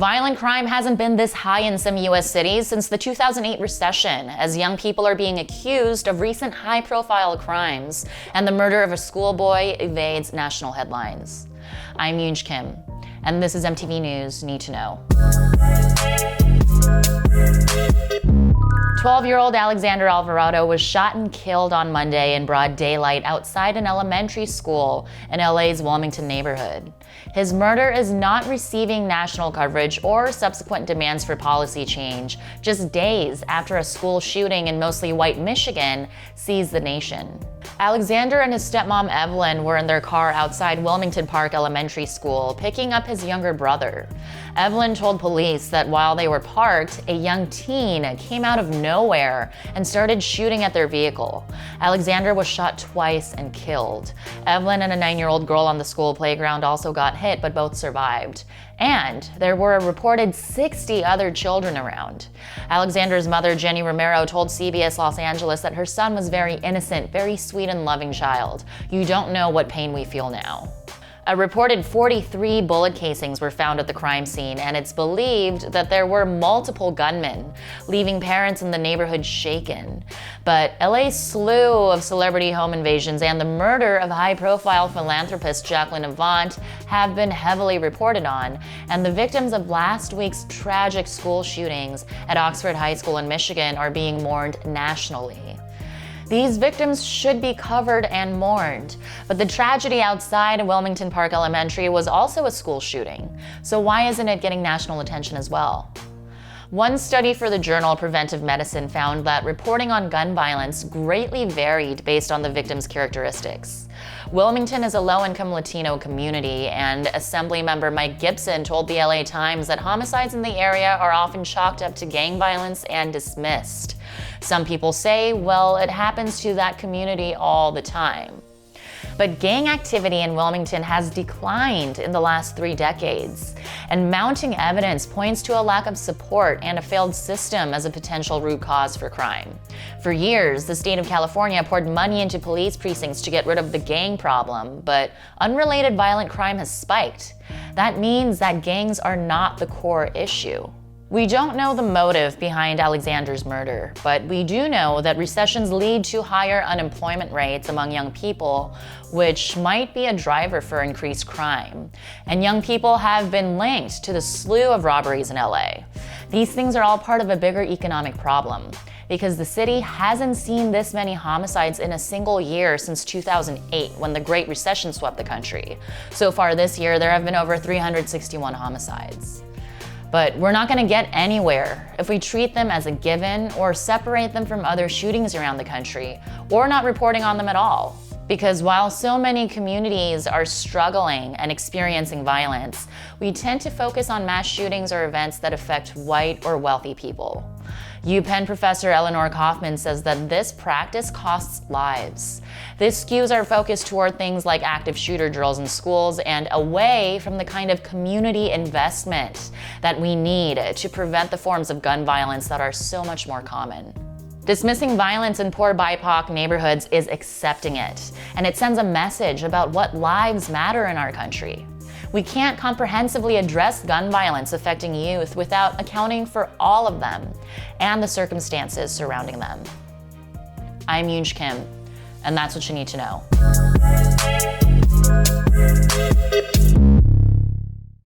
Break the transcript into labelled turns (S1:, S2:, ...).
S1: Violent crime hasn't been this high in some US cities since the 2008 recession, as young people are being accused of recent high-profile crimes, and the murder of a schoolboy evades national headlines. I'm Yoonj Kim, and this is MTV News Need to Know. 12-year-old Alexander Alvarado was shot and killed on Monday in broad daylight outside an elementary school in LA's Wilmington neighborhood. His murder is not receiving national coverage or subsequent demands for policy change, just days after a school shooting in mostly white Michigan seized the nation. Alexander and his stepmom Evelyn were in their car outside Wilmington Park Elementary School, picking up his younger brother. Evelyn told police that while they were parked, a young teen came out of nowhere and started shooting at their vehicle. Alexander was shot twice and killed. Evelyn and a 9-year-old girl on the school playground also got hit, but both survived. And there were a reported 60 other children around. Alexander's mother, Jenny Romero, told CBS Los Angeles that her son was very innocent, very sweet and loving child. You don't know what pain we feel now. A reported 43 bullet casings were found at the crime scene, and it's believed that there were multiple gunmen, leaving parents in the neighborhood shaken. But LA's slew of celebrity home invasions and the murder of high-profile philanthropist Jacqueline Isnt have been heavily reported on, and the victims of last week's tragic school shootings at Oxford High School in Michigan are being mourned nationally. These victims should be covered and mourned, but the tragedy outside Wilmington Park Elementary was also a school shooting, so why isn't it getting national attention as well? One study for the journal Preventive Medicine found that reporting on gun violence greatly varied based on the victim's characteristics. Wilmington is a low-income Latino community, and Assemblymember Mike Gibson told the LA Times that homicides in the area are often chalked up to gang violence and dismissed. Some people say, well, it happens to that community all the time. But gang activity in Wilmington has declined in the last 3 decades, and mounting evidence points to a lack of support and a failed system as a potential root cause for crime. For years, the state of California poured money into police precincts to get rid of the gang problem, but unrelated violent crime has spiked. That means that gangs are not the core issue. We don't know the motive behind Alexander's murder, but we do know that recessions lead to higher unemployment rates among young people, which might be a driver for increased crime. And young people have been linked to the slew of robberies in LA. These things are all part of a bigger economic problem, because the city hasn't seen this many homicides in a single year since 2008, when the Great Recession swept the country. So far this year, there have been over 361 homicides. But we're not going to get anywhere if we treat them as a given or separate them from other shootings around the country, or not reporting on them at all. Because while so many communities are struggling and experiencing violence, we tend to focus on mass shootings or events that affect white or wealthy people. UPenn professor Eleanor Kaufman says that this practice costs lives. This skews our focus toward things like active shooter drills in schools and away from the kind of community investment that we need to prevent the forms of gun violence that are so much more common. Dismissing violence in poor BIPOC neighborhoods is accepting it, and it sends a message about what lives matter in our country. We can't comprehensively address gun violence affecting youth without accounting for all of them and the circumstances surrounding them. I'm Yoonj Kim, and that's what you need to know.